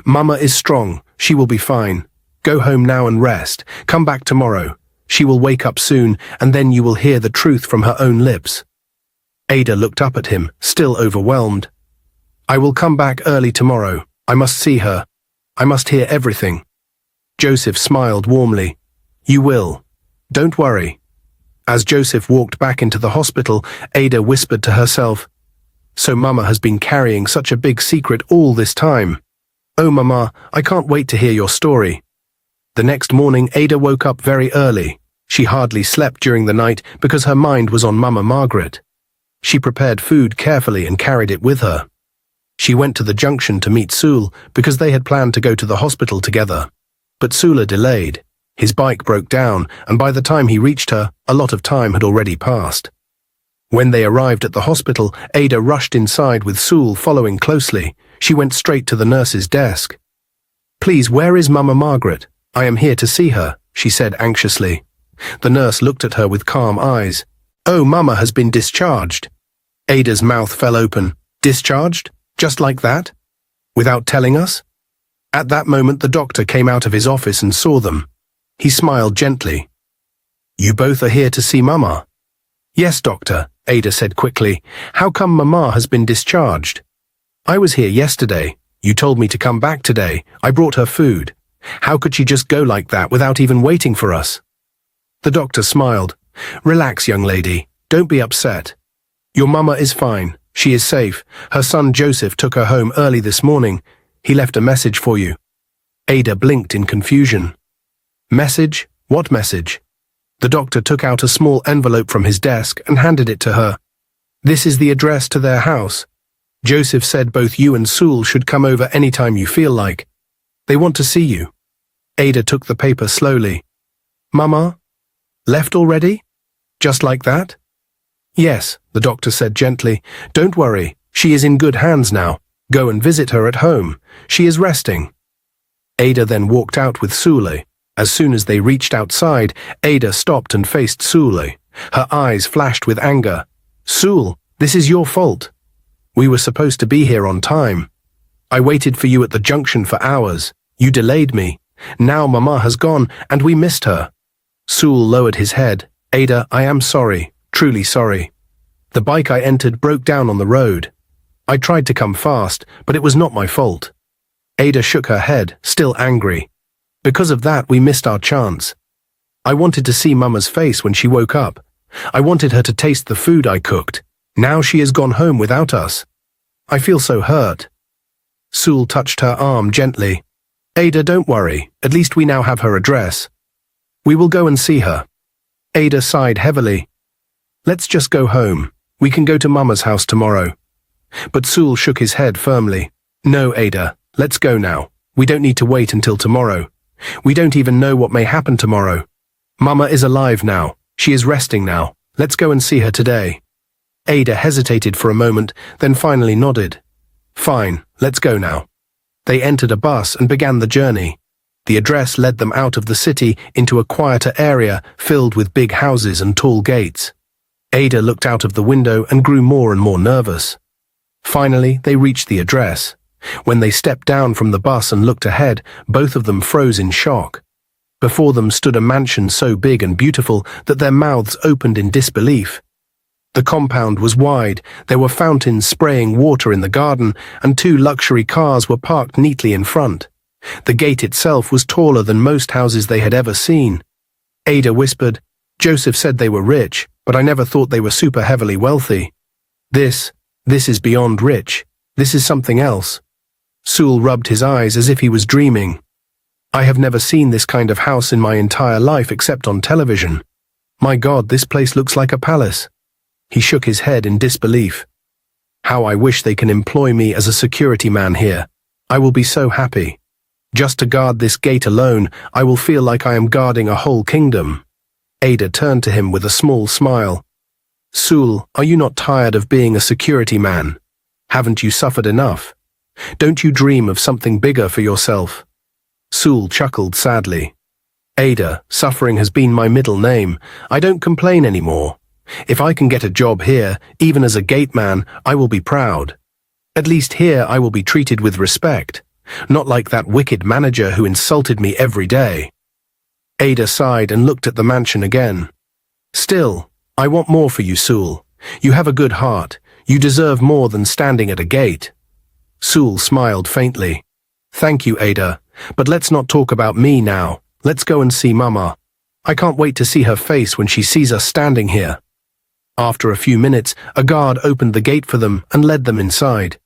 "Mama is strong. She will be fine. Go home now and rest. Come back tomorrow. She will wake up soon, and then you will hear the truth from her own lips." Ada looked up at him, still overwhelmed. "I will come back early tomorrow. I must see her. I must hear everything." Joseph smiled warmly. "You will. Don't worry." As Joseph walked back into the hospital, Ada whispered to herself, "So Mama has been carrying such a big secret all this time. Oh, Mama, I can't wait to hear your story." The next morning, Ada woke up very early. She hardly slept during the night because her mind was on Mama Margaret. She prepared food carefully and carried it with her. She went to the junction to meet Sul because they had planned to go to the hospital together. But Sula delayed. His bike broke down, and by the time he reached her, a lot of time had already passed. When they arrived at the hospital, Ada rushed inside with Sul following closely. She went straight to the nurse's desk. "Please, where is Mama Margaret? I am here to see her," she said anxiously. The nurse looked at her with calm eyes. "Oh, Mama has been discharged." Ada's mouth fell open. "Discharged? Just like that? Without telling us?" At that moment the doctor came out of his office and saw them. He smiled gently. "You both are here to see Mama?" "Yes, doctor," Ada said quickly. "How come Mama has been discharged?" "I was here yesterday. You told me to come back today. I brought her food. How could she just go like that without even waiting for us?" The doctor smiled. "Relax, young lady. Don't be upset. Your Mama is fine. She is safe. Her son Joseph took her home early this morning. He left a message for you." Ada blinked in confusion. "Message? What message?" The doctor took out a small envelope from his desk and handed it to her. "This is the address to their house. Joseph said both you and Sul should come over anytime you feel like. They want to see you." Ada took the paper slowly. "Mama? Left already? Just like that?" "Yes," the doctor said gently. "Don't worry. She is in good hands now. Go and visit her at home. She is resting." Ada then walked out with Sule. As soon as they reached outside, Ada stopped and faced Sule. Her eyes flashed with anger. "Sul, this is your fault. We were supposed to be here on time. I waited for you at the junction for hours. You delayed me. Now Mama has gone, and we missed her." Sul lowered his head. "Ada, I am sorry, truly sorry. The bike I entered broke down on the road. I tried to come fast, but it was not my fault." Ada shook her head, still angry. "Because of that, we missed our chance. I wanted to see Mama's face when she woke up. I wanted her to taste the food I cooked. Now she has gone home without us. I feel so hurt." Sul touched her arm gently. "Ada, don't worry. At least we now have her address. We will go and see her." Ada sighed heavily. "Let's just go home. We can go to Mama's house tomorrow." But Sul shook his head firmly. "No, Ada, let's go now. We don't need to wait until tomorrow. We don't even know what may happen tomorrow. Mama is alive now. She is resting now. Let's go and see her today. Ada hesitated for a moment, then finally nodded. Fine, let's go now. They entered a bus and began the journey. The address led them out of the city into a quieter area filled with big houses and tall gates. Ada looked out of the window and grew more and more nervous. Finally, they reached the address. When they stepped down from the bus and looked ahead, both of them froze in shock. Before them stood a mansion so big and beautiful that their mouths opened in disbelief. The compound was wide, there were fountains spraying water in the garden, and 2 luxury cars were parked neatly in front. The gate itself was taller than most houses they had ever seen. Ada whispered, "Joseph said they were rich, but I never thought they were super heavily wealthy. This is beyond rich. This is something else." Sewell rubbed his eyes as if he was dreaming. "I have never seen this kind of house in my entire life except on television. My God, this place looks like a palace." He shook his head in disbelief. "How I wish they can employ me as a security man here. I will be so happy. Just to guard this gate alone, I will feel like I am guarding a whole kingdom." Ada turned to him with a small smile. "Sewell, are you not tired of being a security man? Haven't you suffered enough? Don't you dream of something bigger for yourself?" Sewell chuckled sadly. "Ada, suffering has been my middle name. I don't complain anymore. If I can get a job here, even as a gate man, I will be proud. At least here I will be treated with respect, not like that wicked manager who insulted me every day." Ada sighed and looked at the mansion again. "Still, I want more for you, Sewell. You have a good heart. You deserve more than standing at a gate." Sewell smiled faintly. "Thank you, Ada, but let's not talk about me now. Let's go and see Mama. I can't wait to see her face when she sees us standing here." After a few minutes, a guard opened the gate for them and led them inside.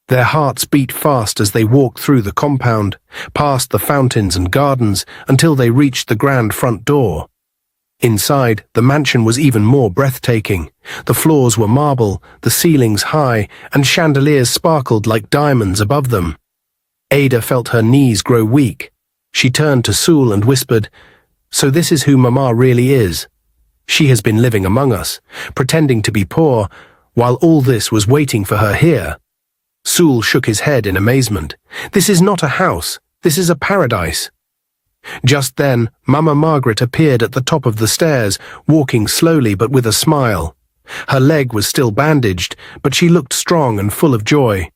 Their hearts beat fast as they walked through the compound, past the fountains and gardens, until they reached the grand front door. Inside, the mansion was even more breathtaking. The floors were marble, the ceilings high, and chandeliers sparkled like diamonds above them. Ada felt her knees grow weak. She turned to Sewell and whispered, "So this is who Mama really is. She has been living among us, pretending to be poor, while all this was waiting for her here." Sewell shook his head in amazement. "This is not a house. This is a paradise." Just then, Mama Margaret appeared at the top of the stairs, walking slowly but with a smile. Her leg was still bandaged, but she looked strong and full of joy.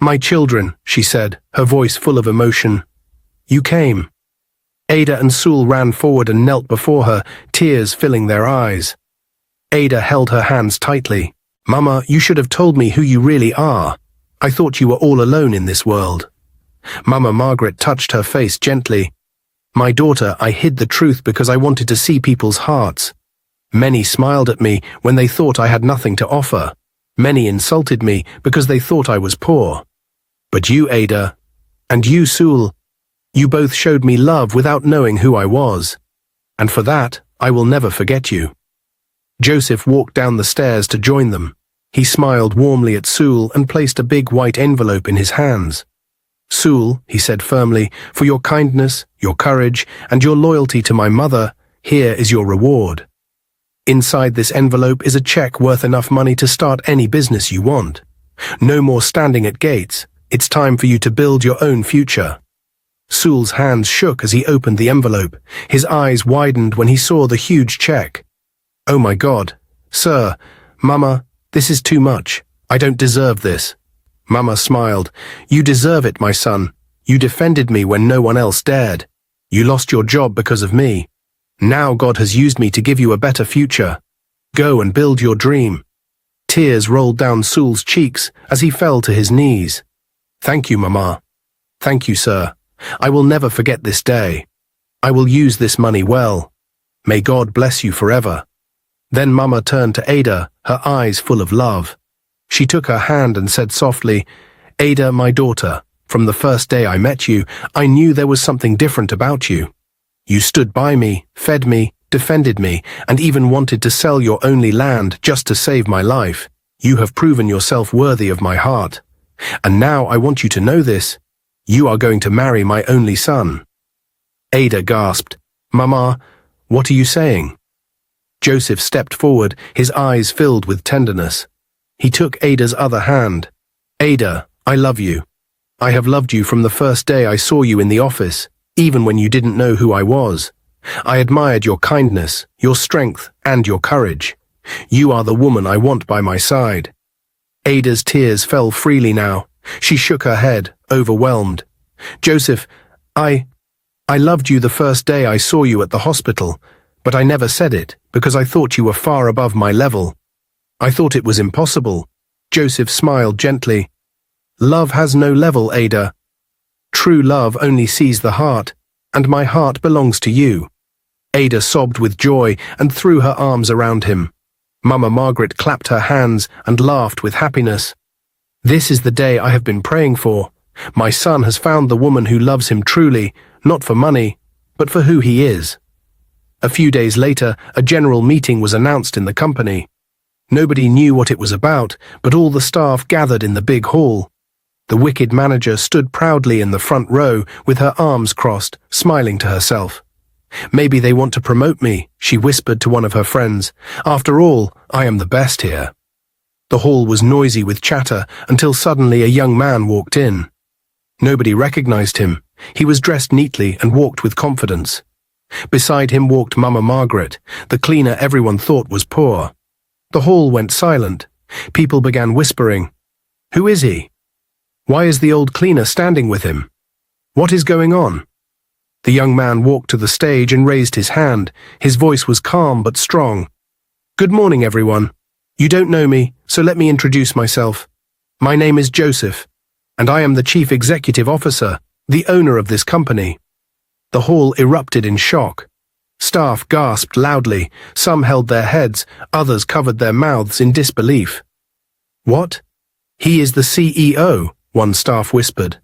"My children," she said, her voice full of emotion. "You came." Ada and Sewell ran forward and knelt before her, tears filling their eyes. Ada held her hands tightly. "Mama, you should have told me who you really are. I thought you were all alone in this world." Mama Margaret touched her face gently. "My daughter, I hid the truth because I wanted to see people's hearts. Many smiled at me when they thought I had nothing to offer. Many insulted me because they thought I was poor. But you, Ada, and you, Sewell, you both showed me love without knowing who I was. And for that, I will never forget you." Joseph walked down the stairs to join them. He smiled warmly at Sewell and placed a big white envelope in his hands. "Sewell," he said firmly, "for your kindness, your courage, and your loyalty to my mother, here is your reward. Inside this envelope is a check worth enough money to start any business you want. No more standing at gates. It's time for you to build your own future." Sewell's hands shook as he opened the envelope. His eyes widened when he saw the huge check. "Oh my God, sir, Mama, this is too much. I don't deserve this." Mama smiled. "You deserve it, my son. You defended me when no one else dared. You lost your job because of me. Now God has used me to give you a better future. Go and build your dream." Tears rolled down Sewell's cheeks as he fell to his knees. "Thank you, Mama. Thank you, sir. I will never forget this day. I will use this money well. May God bless you forever." Then Mama turned to Ada, her eyes full of love. She took her hand and said softly, "Ada, my daughter, from the first day I met you, I knew there was something different about you. You stood by me, fed me, defended me, and even wanted to sell your only land just to save my life. You have proven yourself worthy of my heart. And now I want you to know this. You are going to marry my only son." Ada gasped, "Mama, what are you saying?" Joseph stepped forward, his eyes filled with tenderness. He took Ada's other hand. "Ada, I love you. I have loved you from the first day I saw you in the office, even when you didn't know who I was. I admired your kindness, your strength, and your courage. You are the woman I want by my side." Ada's tears fell freely now. She shook her head, overwhelmed. "Joseph, I loved you the first day I saw you at the hospital, but I never said it because I thought you were far above my level. I thought it was impossible." Joseph smiled gently. "Love has no level, Ada. True love only sees the heart, and my heart belongs to you." Ada sobbed with joy and threw her arms around him. Mama Margaret clapped her hands and laughed with happiness. "This is the day I have been praying for. My son has found the woman who loves him truly, not for money, but for who he is." A few days later, a general meeting was announced in the company. Nobody knew what it was about, but all the staff gathered in the big hall. The wicked manager stood proudly in the front row with her arms crossed, smiling to herself. "Maybe they want to promote me," she whispered to one of her friends. "After all, I am the best here." The hall was noisy with chatter until suddenly a young man walked in. Nobody recognized him. He was dressed neatly and walked with confidence. Beside him walked Mama Margaret, the cleaner everyone thought was poor. The hall went silent. People began whispering. "Who is he? Why is the old cleaner standing with him? What is going on?" The young man walked to the stage and raised his hand. His voice was calm but strong. "Good morning, everyone. You don't know me, so let me introduce myself. My name is Joseph, and I am the Chief Executive Officer, the owner of this company." The hall erupted in shock. Staff gasped loudly. Some held their heads, others covered their mouths in disbelief. "What? He is the CEO," one staff whispered.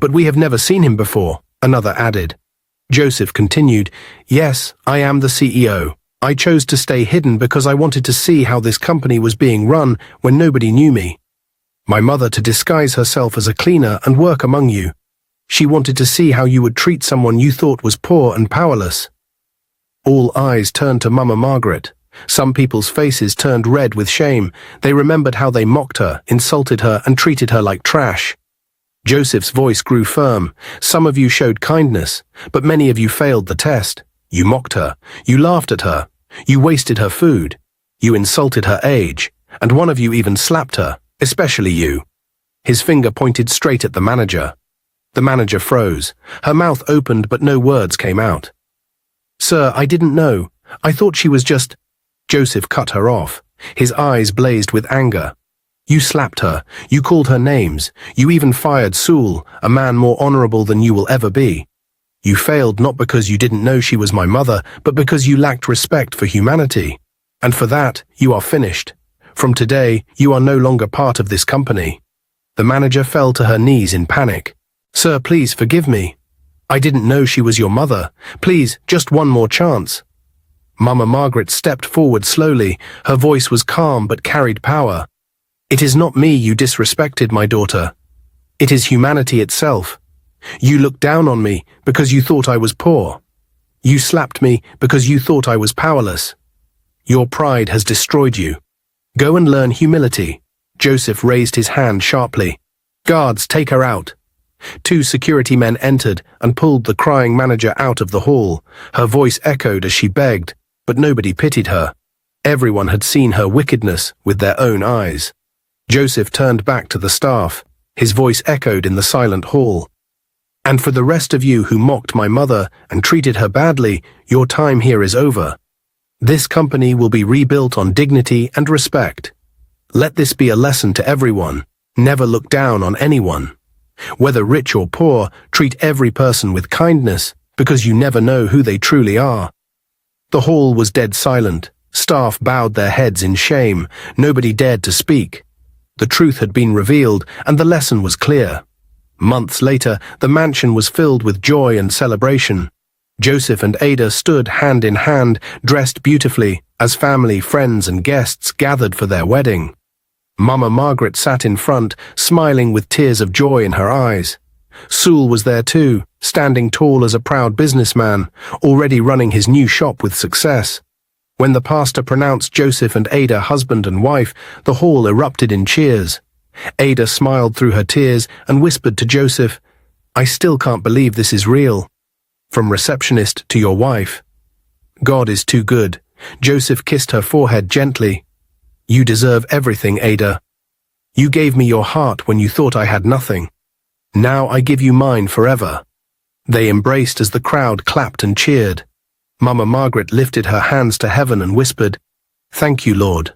"But we have never seen him before," another added. Joseph continued, "Yes, I am the CEO. I chose to stay hidden because I wanted to see how this company was being run when nobody knew me. My mother to disguise herself as a cleaner and work among you. She wanted to see how you would treat someone you thought was poor and powerless." All eyes turned to Mama Margaret. Some people's faces turned red with shame. They remembered how they mocked her, insulted her, and treated her like trash. Joseph's voice grew firm. "Some of you showed kindness, but many of you failed the test. You mocked her. You laughed at her. You wasted her food. You insulted her age. And one of you even slapped her, especially you." His finger pointed straight at the manager. The manager froze. Her mouth opened but no words came out. "Sir, I didn't know. I thought she was just—" Joseph cut her off. His eyes blazed with anger. "You slapped her. You called her names. You even fired Sewell, a man more honorable than you will ever be. You failed not because you didn't know she was my mother, but because you lacked respect for humanity. And for that, you are finished. From today, you are no longer part of this company." The manager fell to her knees in panic. "Sir, please forgive me. I didn't know she was your mother. Please, just one more chance." Mama Margaret stepped forward slowly. Her voice was calm but carried power. "It is not me you disrespected, my daughter. It is humanity itself. You looked down on me because you thought I was poor. You slapped me because you thought I was powerless. Your pride has destroyed you. Go and learn humility." Joseph raised his hand sharply. "Guards, take her out." 2 security men entered and pulled the crying manager out of the hall. Her voice echoed as she begged, but nobody pitied her. Everyone had seen her wickedness with their own eyes. Joseph turned back to the staff. His voice echoed in the silent hall. "And for the rest of you who mocked my mother and treated her badly, your time here is over. This company will be rebuilt on dignity and respect. Let this be a lesson to everyone. Never look down on anyone. Whether rich or poor, treat every person with kindness, because you never know who they truly are." The hall was dead silent. Staff bowed their heads in shame. Nobody dared to speak. The truth had been revealed, and the lesson was clear. Months later, the mansion was filled with joy and celebration. Joseph and Ada stood hand in hand, dressed beautifully, as family, friends, and guests gathered for their wedding. Mama Margaret sat in front, smiling with tears of joy in her eyes. Sewell was there too, standing tall as a proud businessman, already running his new shop with success. When the pastor pronounced Joseph and Ada husband and wife, the hall erupted in cheers. Ada smiled through her tears and whispered to Joseph, "I still can't believe this is real." From receptionist to your wife. God is too good. Joseph kissed her forehead gently. You deserve everything, Ada. You gave me your heart when you thought I had nothing. Now I give you mine forever. They embraced as the crowd clapped and cheered. Mama Margaret lifted her hands to heaven and whispered, "Thank you, Lord.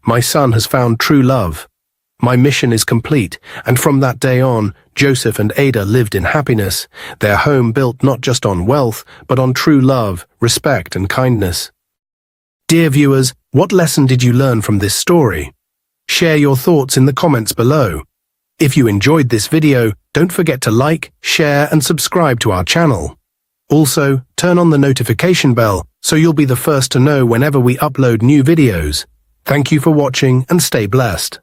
My son has found true love. My mission is complete," and from that day on, Joseph and Ada lived in happiness, their home built not just on wealth, but on true love, respect, and kindness. Dear viewers, what lesson did you learn from this story? Share your thoughts in the comments below. If you enjoyed this video, don't forget to like, share, and subscribe to our channel. Also, turn on the notification bell so you'll be the first to know whenever we upload new videos. Thank you for watching and stay blessed.